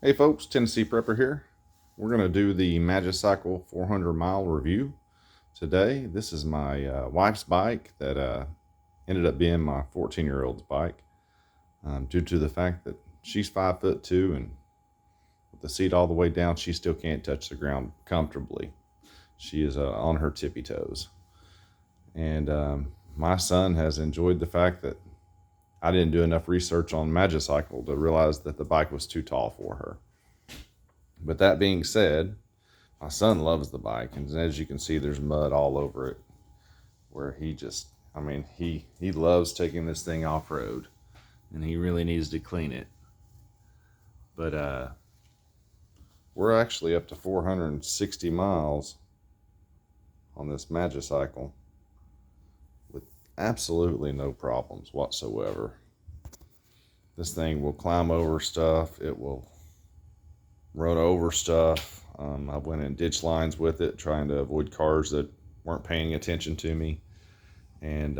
Hey folks, Tennessee Prepper here. We're going to do the Magicycle 400 mile review today. This is my wife's bike that ended up being my 14-year-old's bike due to the fact that she's 5'2" and with the seat all the way down, she still can't touch the ground comfortably. She is on her tippy toes. And my son has enjoyed the fact that I didn't do enough research on Magicycle to realize that the bike was too tall for her. But that being said, my son loves the bike, and as you can see, there's mud all over it, where he loves taking this thing off-road, and he really needs to clean it. But we're actually up to 460 miles on this Magicycle with absolutely no problems whatsoever. This thing will climb over stuff. It will run over stuff. I went in ditch lines with it, trying to avoid cars that weren't paying attention to me. And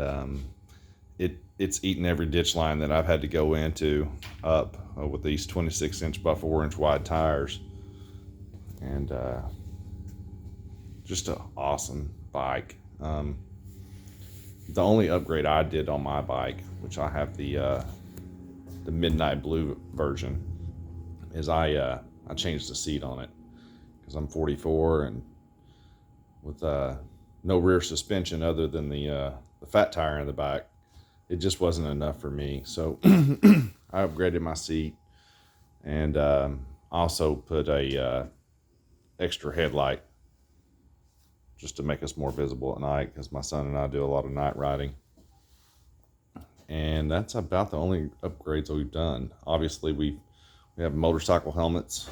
it's eaten every ditch line that I've had to go into up with these 26-inch by 4-inch wide tires. And just an awesome bike. The only upgrade I did on my bike, which I have the midnight blue version, is I changed the seat on it because I'm 44 and with no rear suspension other than the fat tire in the back, it just wasn't enough for me. So I upgraded my seat and also put a extra headlight just to make us more visible at night, because my son and I do a lot of night riding. And that's about the only upgrades we've done. Obviously, we have motorcycle helmets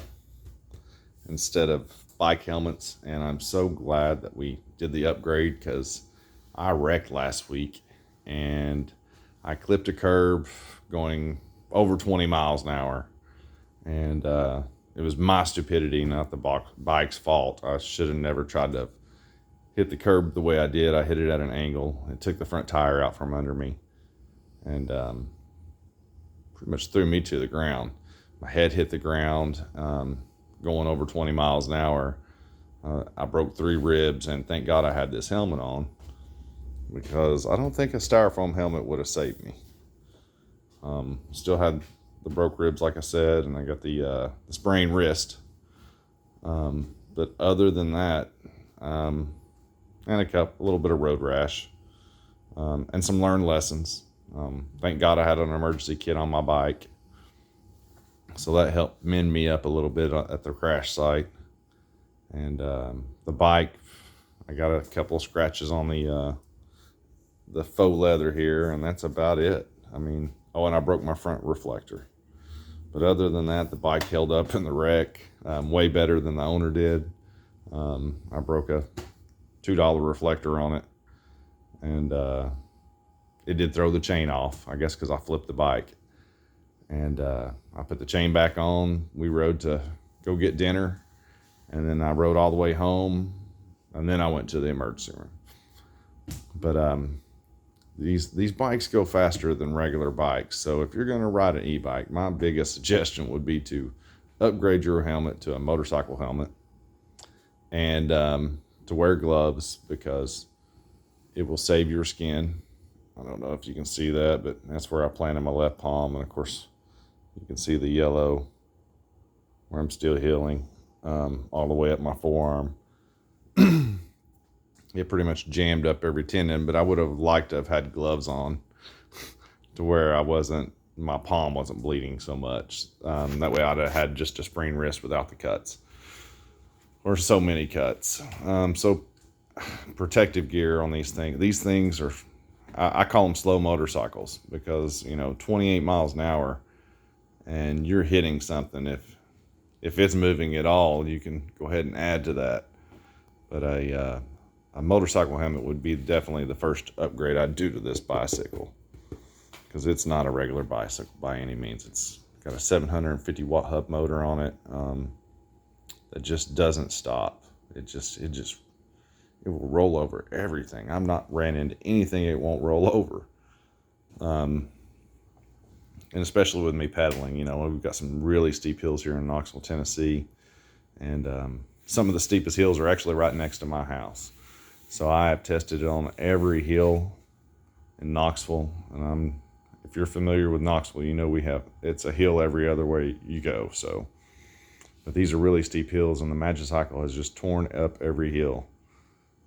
instead of bike helmets, and I'm so glad that we did the upgrade, because I wrecked last week and I clipped a curb going over 20 miles an hour, and it was my stupidity, not the bike's fault. I should have never tried to hit the curb the way I did. I hit it at an angle. It took the front tire out from under me and pretty much threw me to the ground. My head hit the ground going over 20 miles an hour. I broke 3 ribs, and thank God I had this helmet on, because I don't think a styrofoam helmet would have saved me. Still had the broke ribs, like I said, and I got the sprained wrist. But other than that, and a little bit of road rash, and some learned lessons. Thank God I had an emergency kit on my bike, so that helped mend me up a little bit at the crash site. And the bike, I got a couple of scratches on the faux leather here, and that's about it. And I broke my front reflector. But other than that, the bike held up in the wreck way better than the owner did. I broke a $2 reflector on it, and it did throw the chain off, I guess because I flipped the bike. And I put the chain back on. We rode to go get dinner, and then I rode all the way home, and then I went to the emergency room. But these bikes go faster than regular bikes, so if you're going to ride an e-bike, my biggest suggestion would be to upgrade your helmet to a motorcycle helmet, and to wear gloves, because it will save your skin. I don't know if you can see that, but that's where I planted my left palm, and of course you can see the yellow where I'm still healing, all the way up my forearm. It pretty much jammed up every tendon, but I would have liked to have had gloves on to where my palm wasn't bleeding so much. That way I'd have had just a sprained wrist without the cuts, or so many cuts. So protective gear on these things. These things are, I call them slow motorcycles, because 28 miles an hour and you're hitting something. If it's moving at all, you can go ahead and add to that. But a motorcycle helmet would be definitely the first upgrade I'd do to this bicycle, because it's not a regular bicycle by any means. It's got a 750 watt hub motor on it that just doesn't stop. It will roll over everything. I'm not ran into anything it won't roll over. and especially with me pedaling, you know, we've got some really steep hills here in Knoxville, Tennessee, and some of the steepest hills are actually right next to my house. So I have tested it on every hill in Knoxville, and if you're familiar with Knoxville, you know it's a hill every other way you go. So, but these are really steep hills, and the Magicycle has just torn up every hill.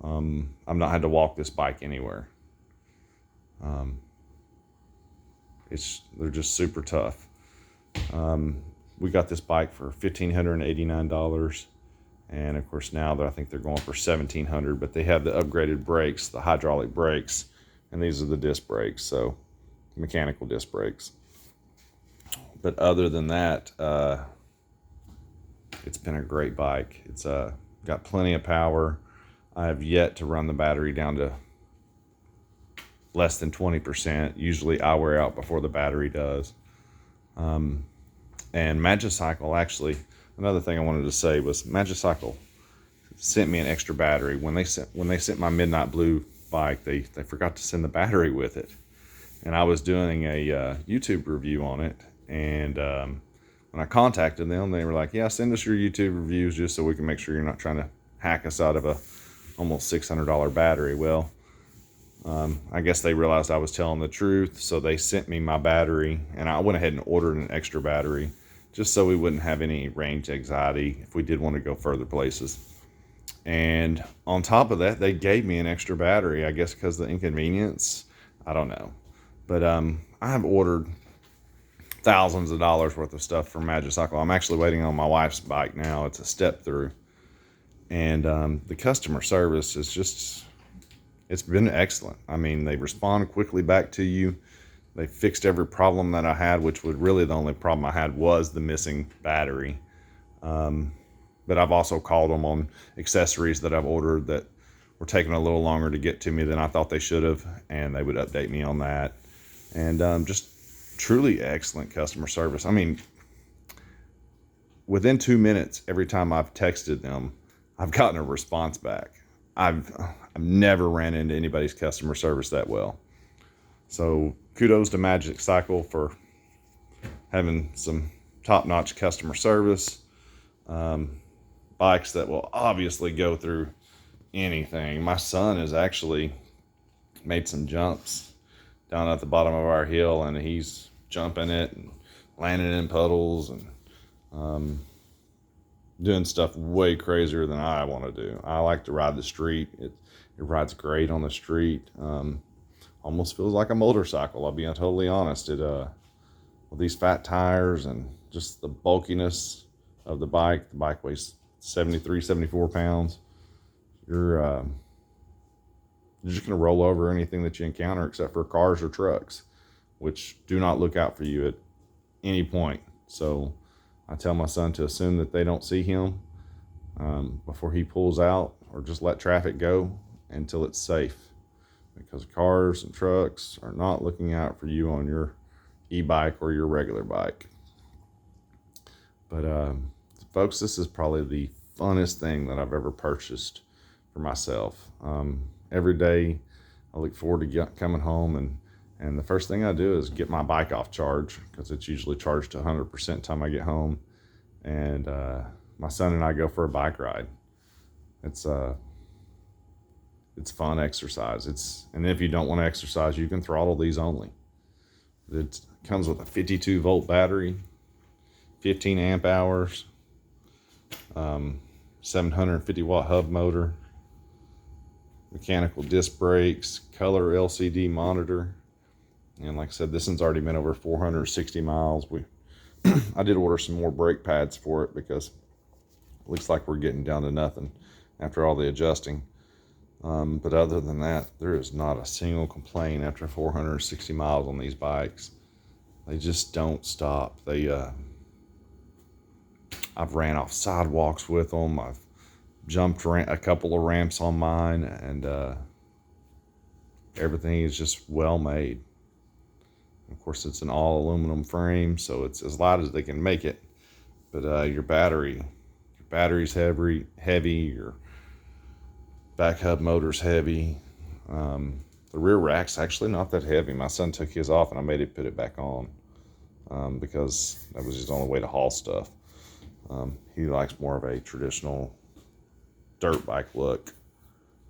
I've not had to walk this bike anywhere. They're just super tough. We got this bike for $1,589, and of course now I think they're going for $1,700. But they have the upgraded brakes, the hydraulic brakes, and these are the disc brakes, so mechanical disc brakes. But other than that, it's been a great bike. It's got plenty of power. I have yet to run the battery down to less than 20%. Usually I wear out before the battery does. And Magicycle, actually, another thing I wanted to say was Magicycle sent me an extra battery. When they sent my Midnight Blue bike, they forgot to send the battery with it. And I was doing a YouTube review on it, and when I contacted them, they were like, yeah, send us your YouTube reviews just so we can make sure you're not trying to hack us out of a almost $600 battery. Well, I guess they realized I was telling the truth, so they sent me my battery, and I went ahead and ordered an extra battery just so we wouldn't have any range anxiety if we did want to go further places. And on top of that, they gave me an extra battery, I guess because of the inconvenience. I don't know. But I have ordered thousands of dollars worth of stuff from Magicycle. I'm actually waiting on my wife's bike now. It's a step through. And the customer service is just, it's been excellent. I mean, they respond quickly back to you. They fixed every problem that I had, which was really the only problem I had was the missing battery. But I've also called them on accessories that I've ordered that were taking a little longer to get to me than I thought they should have, and they would update me on that. And just truly excellent customer service. I mean, within 2 minutes, every time I've texted them, I've gotten a response back. I've never ran into anybody's customer service that well. So kudos to Magicycle for having some top-notch customer service. Bikes that will obviously go through anything. My son has actually made some jumps down at the bottom of our hill, and he's jumping it and landing in puddles and doing stuff way crazier than I want to do. I like to ride the street. It rides great on the street. Almost feels like a motorcycle, I'll be totally honest. With these fat tires and just the bulkiness of the bike weighs 73, 74 pounds. You're just going to roll over anything that you encounter except for cars or trucks, which do not look out for you at any point. So I tell my son to assume that they don't see him before he pulls out, or just let traffic go until it's safe, because cars and trucks are not looking out for you on your e-bike or your regular bike. But folks, this is probably the funnest thing that I've ever purchased for myself. Every day I look forward to coming home, and the first thing I do is get my bike off charge, because it's usually charged to 100% time I get home, and my son and I go for a bike ride. It's fun exercise. And if you don't want to exercise, you can throttle these only. It comes with a 52 volt battery, 15 amp hours, 750 watt hub motor, mechanical disc brakes, color LCD monitor. And like I said, this one's already been over 460 miles. I did order some more brake pads for it, because it looks like we're getting down to nothing after all the adjusting. But other than that, there is not a single complaint after 460 miles on these bikes. They just don't stop. I've ran off sidewalks with them. I've jumped a couple of ramps on mine, and everything is just well made. Of course, it's an all aluminum frame, so it's as light as they can make it. But your battery's heavy. Your back hub motor's heavy. The rear rack's actually not that heavy. My son took his off, and I made him put it back on. because that was his only way to haul stuff. He likes more of a traditional dirt bike look,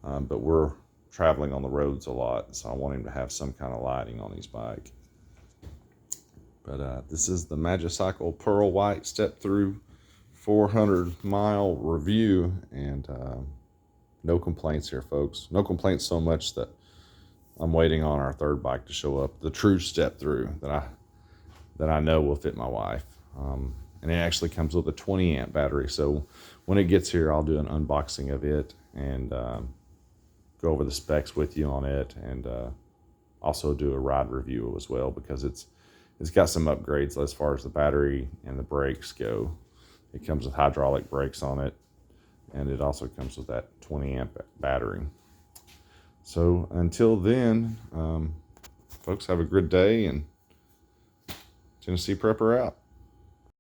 but we're traveling on the roads a lot, so I want him to have some kind of lighting on his bike. But this is the Magicycle Pearl White step through 400-mile review, and no complaints here, folks. No complaints so much that I'm waiting on our third bike to show up, the true step through that I know will fit my wife. And it actually comes with a 20 amp battery, so when it gets here, I'll do an unboxing of it and go over the specs with you on it, and also do a ride review as well, because it's got some upgrades as far as the battery and the brakes go. It comes with hydraulic brakes on it, and it also comes with that 20 amp battery. So until then, folks, have a good day, and Tennessee Prepper out.